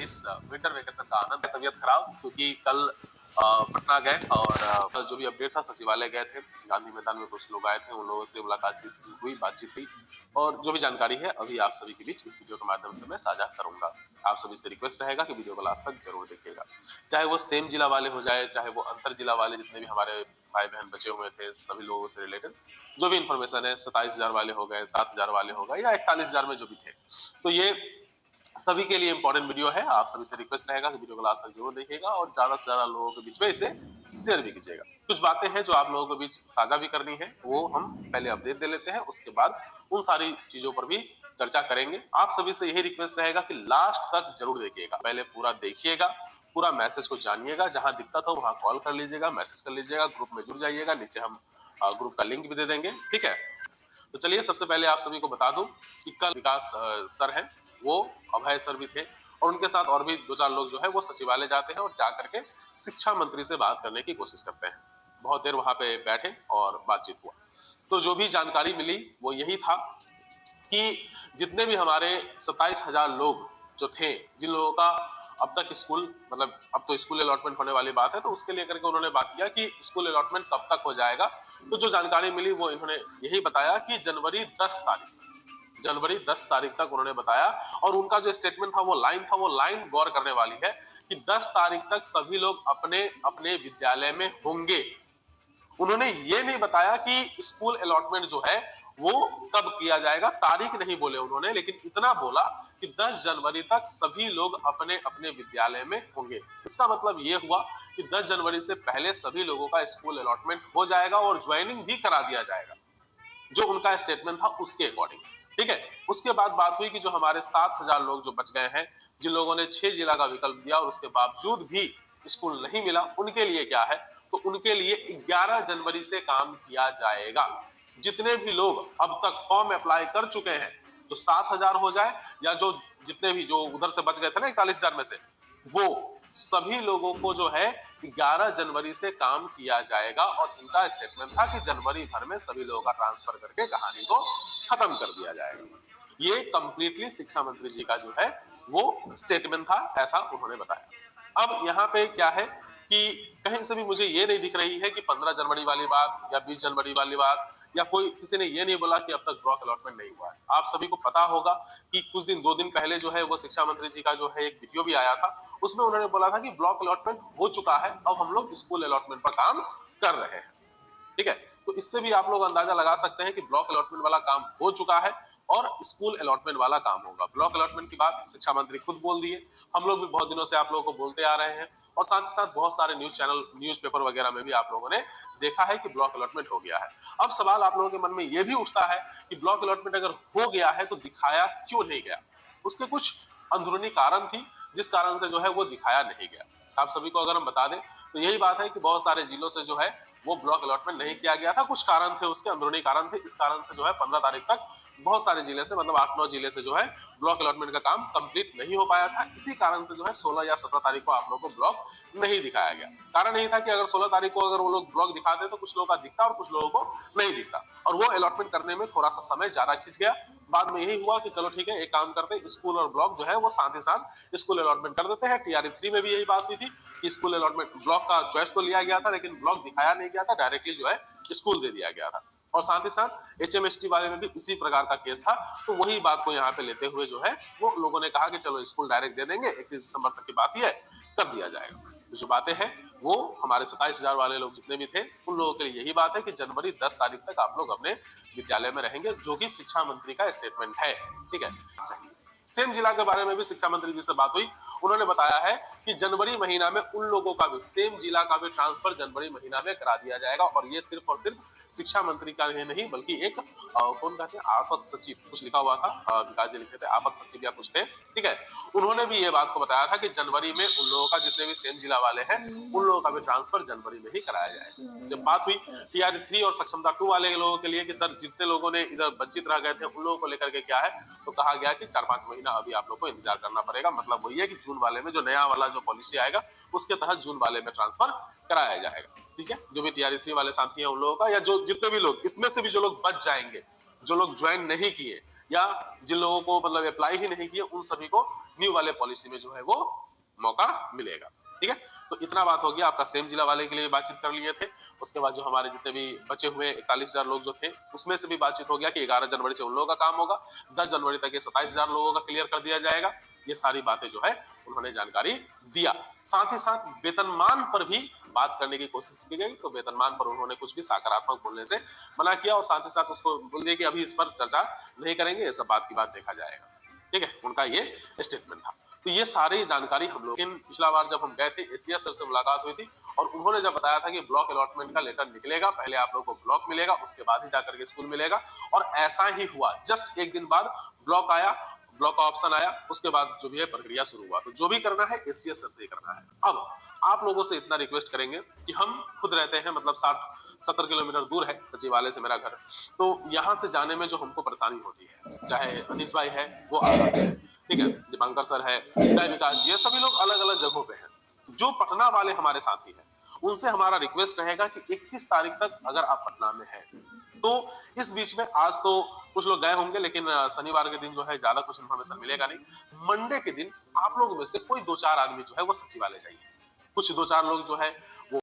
इस winter vacation का आनंद। तबीयत खराब क्योंकि कल पटना गए और जो भी अपडेट था सचिवालय गए थे, गांधी मैदान में कुछ लोग आए थे, उन लोगों से बातचीत हुई और जो भी जानकारी है अभी आप सभी के बीच इस वीडियो के माध्यम से मैं साझा करूंगा। आप सभी से रिक्वेस्ट रहेगा कि वीडियो को लास्ट तक जरूर देखिएगा, चाहे वो सेम जिला वाले हो जाए, चाहे वो अंतर जिला वाले जितने भी हमारे भाई बहन बचे हुए थे, सभी लोगों से रिलेटेड जो भी इंफॉर्मेशन है, 27,000 वाले हो गए, 7,000 वाले हो गए या 41,000 में जो भी थे, तो ये सभी के लिए इंपॉर्टेंट वीडियो है। आप सभी से रिक्वेस्ट रहेगा कि वीडियो को लास्ट तक जरूर देखिएगा और ज्यादा से ज्यादा लोगों के बीच में इसे शेयर भी कीजिएगा। कुछ बातें हैं जो आप लोगों के बीच साझा भी करनी है, वो हम पहले अपडेट दे लेते हैं, उसके बाद उन सारी चीजों पर भी चर्चा करेंगे। आप सभी से यही रिक्वेस्ट रहेगा कि लास्ट तक जरूर देखिएगा, पहले पूरा देखिएगा, पूरा मैसेज को जानिएगा, जहां दिक्कत हो वहां कॉल कर लीजिएगा, मैसेज कर लीजिएगा, ग्रुप में जुड़ जाइएगा, नीचे हम ग्रुप का लिंक भी दे देंगे, ठीक है। तो चलिए सबसे पहले आप सभी को बता दूं कि कल विकास सर हैं, वो अभय सर भी थे और उनके साथ और भी 2-4 लोग जो है वो सचिवालय जाते हैं और जाकर के शिक्षा मंत्री से बात करने की कोशिश करते हैं। बहुत देर वहां पे बैठे और बातचीत हुआ, तो जो भी जानकारी मिली वो यही था कि जितने भी हमारे 27,000 लोग जो थे, जिन लोगों का अब तक स्कूल मतलब अब तो स्कूल अलॉटमेंट होने वाली बात है, तो उसके लिए करके उन्होंने बात किया कि स्कूल अलॉटमेंट कब तक हो जाएगा। तो जो जानकारी मिली वो इन्होंने यही बताया कि जनवरी 10 तारीख तक उन्होंने बताया और उनका जो स्टेटमेंट था वो लाइन गौर करने वाली है कि 10 तारीख तक सभी लोग अपने अपने विद्यालय में होंगे। उन्होंने ये नहीं बताया कि स्कूल अलॉटमेंट जो है वो कब किया जाएगा, तारीख नहीं बोले उन्होंने, लेकिन इतना बोला कि 10 जनवरी तक सभी लोग अपने अपने विद्यालय में होंगे। इसका मतलब ये हुआ कि 10 जनवरी से पहले सभी लोगों का स्कूल अलॉटमेंट हो जाएगा और ज्वाइनिंग भी करा दिया जाएगा, जो उनका स्टेटमेंट था उसके अकॉर्डिंग, ठीक है। उसके बाद बात हुई कि जो हमारे 7,000 लोग जो बच गए हैं, जिन लोगों ने 6 जिला का विकल्प दिया और उसके बावजूद भी स्कूल नहीं मिला, उनके लिए क्या है, तो उनके लिए 11 जनवरी से काम किया जाएगा। जितने भी लोग अब तक फॉर्म अप्लाई कर चुके हैं, जो 7,000 हो जाए या जो जितने भी जो उधर से बच गए थे ना 41,000 में से, वो सभी लोगों को जो है 11 जनवरी से काम किया जाएगा और इनका स्टेटमेंट था कि जनवरी भर में सभी लोगों का ट्रांसफर करके कहानी को खत्म कर दिया जाएगा। ये कंप्लीटली शिक्षा मंत्री जी का जो है वो स्टेटमेंट था, ऐसा उन्होंने बताया। अब यहाँ पे क्या है कि कहीं से भी मुझे ये नहीं दिख रही है कि 15 जनवरी वाली बात या 20 जनवरी वाली बात, या कोई किसी ने ये नहीं बोला कि अब तक ब्लॉक अलॉटमेंट नहीं हुआ है। आप सभी को पता होगा कि कुछ दिन 2 दिन पहले जो है वो शिक्षा मंत्री जी का जो है एक वीडियो भी आया था, उसमें उन्होंने बोला था कि ब्लॉक अलॉटमेंट हो चुका है, अब हम लोग स्कूल अलॉटमेंट पर काम कर रहे हैं, ठीक है। तो इससे भी आप लोग अंदाजा लगा सकते हैं कि ब्लॉक अलॉटमेंट वाला काम हो चुका है और स्कूल अलॉटमेंट वाला काम होगा। ब्लॉक अलॉटमेंट की बात शिक्षा मंत्री खुद बोल दिए, हम लोग भी बहुत दिनों से आप लोगों को बोलते आ रहे हैं और साथ ही साथ बहुत सारे न्यूज चैनल, न्यूज़पेपर वगैरह में भी आप लोगों ने देखा है कि ब्लॉक अलॉटमेंट हो गया है। अब सवाल आप लोगों के मन में यह भी उठता है कि ब्लॉक अलॉटमेंट अगर हो गया है तो दिखाया क्यों नहीं गया। उसके कुछ अंदरूनी कारण थी जिस कारण से जो है वो दिखाया नहीं गया। आप सभी को अगर हम बता दें तो यही बात है कि बहुत सारे जिलों से जो है वो ब्लॉक अलॉटमेंट नहीं किया गया था। कुछ कारण थे, उसके अंदरूनी कारण थे। इस कारण से जो है 15 तारीख तक बहुत सारे जिले से, मतलब 8-9 जिले से जो है ब्लॉक अलॉटमेंट का काम कंप्लीट नहीं हो पाया था। इसी कारण से जो है 16 या 17 तारीख को आप लोगों को ब्लॉक नहीं दिखाया गया। कारण यही था कि अगर 16 तारीख को अगर वो लोग ब्लॉक दिखाते तो कुछ लोगों का दिखता और कुछ लोगों को नहीं दिखता, और वो अलॉटमेंट करने में थोड़ा सा समय ज्यादा खिंच गया। बाद में यही हुआ कि चलो ठीक है, एक काम करते हैं, स्कूल और ब्लॉक जो है वो साथ ही साथ स्कूल अलॉटमेंट कर देते हैं। टीआरई 3 में भी यही बात हुई थी कि स्कूल अलॉटमेंट, ब्लॉक का चॉइस तो लिया गया था लेकिन ब्लॉक दिखाया नहीं गया था, डायरेक्टली जो है स्कूल दे दिया गया था। और साथ ही साथ एचएमएसटी वाले में भी इसी प्रकार का केस था। तो वही बात को यहाँ पे लेते हुए जो है वो लोगों ने कहा कि चलो स्कूल डायरेक्ट दे देंगे, 31 दिसंबर तक की बात ही है, तब दिया जाएगा। तो जो बातें हैं वो हमारे 27,000 वाले लोग जितने भी थे उन लोगों के लिए यही बात है कि जनवरी 10 तारीख तक आप लोग अपने विद्यालय में रहेंगे, जो कि शिक्षा मंत्री का स्टेटमेंट है, ठीक है। सही। सेम जिला के बारे में भी शिक्षा मंत्री जी से बात हुई, उन्होंने बताया है कि जनवरी महीना में उन लोगों का भी, सेम जिला का भी ट्रांसफर जनवरी महीना में करा दिया जाएगा। और ये सिर्फ और सिर्फ शिक्षा मंत्री का ही नहीं बल्कि एक कौन कहते हैं, आपात सचिव कुछ लिखा हुआ था, विकास जी लिखे थे आपात सचिव या कुछ थे, ठीक है। उन्होंने भी ये बात को बताया था कि जनवरी में उन लोगों का, जितने भी सेम जिला वाले हैं, उन लोगों का भी ट्रांसफर जनवरी में ही कराया जाएगा। जब बात हुई टीआरई 3 और सक्षमता 2 वाले लोगों के लिए कि सर जितने लोगों ने इधर वंचित रह गए थे उन लोगों को लेकर के क्या है, तो कहा गया कि 4-5 महीना अभी आप लोग को इंतजार करना पड़ेगा। मतलब वही है कि जून वाले में जो नया वाला जो पॉलिसी आएगा उसके तहत जून वाले में ट्रांसफर कराया जाएगा, ठीक है। जो भी टीआरई 3 वाले साथी हैं उन लोगों का, या जो जितने भी लोग इसमें से भी जो लोग बच जाएंगे, जो लोग ज्वाइन नहीं किए या जिन लोगों को मतलब अप्लाई ही नहीं किए, उन सभी को न्यू वाले पॉलिसी में जो है वो मौका मिलेगा। ठीक है, तो इतना बात हो गया। आपका सेम जिला वाले के लिए बातचीत कर लिए थे। उसके बाद जो हमारे जितने भी बचे हुए 41,000 लोग जो थे उसमें से भी बातचीत हो गया कि 11 जनवरी से उन लोगों का काम होगा, 10 जनवरी तक ये 27,000 लोगों का क्लियर कर दिया जाएगा। ये सारी बातें जो है उन्होंने जानकारी दिया। साथ ही साथ वेतनमान पर भी बात करने की कोशिश की गई, तो वेतनमान पर उन्होंने कुछ भी सकारात्मक बोलने से मना किया और साथ ही साथ उसको बोल दिया कि अभी इस पर चर्चा नहीं करेंगे, ये सब बात की बात देखा जाएगा। ठीक है, उनका ये स्टेटमेंट था। तो ये सारी जानकारी हम लोग पिछला बार जब हम गए थे एशिया सर से मुलाकात हुई थी और उन्होंने जब बताया था कि ब्लॉक अलॉटमेंट का लेटर निकलेगा, पहले आप लोगों को ब्लॉक मिलेगा, उसके बाद ही जाकर के स्कूल मिलेगा, और ऐसा ही हुआ। जस्ट एक दिन बाद ब्लॉक आया, ब्लॉक का ऑप्शन आया, उसके बाद जो भी है प्रक्रिया शुरू हुआ। तो जो भी करना है एशिया सर से ही करना है। अब आप लोगों से इतना रिक्वेस्ट करेंगे कि हम खुद रहते हैं, मतलब 60-70 किलोमीटर दूर है सचिवालय से मेरा घर, तो यहाँ से जाने में जो हमको परेशानी होती है, चाहे अनीस भाई है वो आ रहे हैं, ठीक है, दीपांकर सर है, जय विकास जी है, सभी लोग अलग अलग जगहों पे हैं। जो पटना वाले हमारे साथी हैं उनसे हमारा रिक्वेस्ट रहेगा कि 31 तारीख तक अगर आप पटना में हैं तो इस बीच में, आज तो कुछ लोग गए होंगे लेकिन शनिवार के दिन जो है ज्यादा कुछ इन्फॉर्मेशन मिलेगा नहीं, मंडे के दिन आप लोगों में से कोई 2-4 आदमी जो है वो सचिवालय जाइए। कुछ 2-4 लोग जो है वो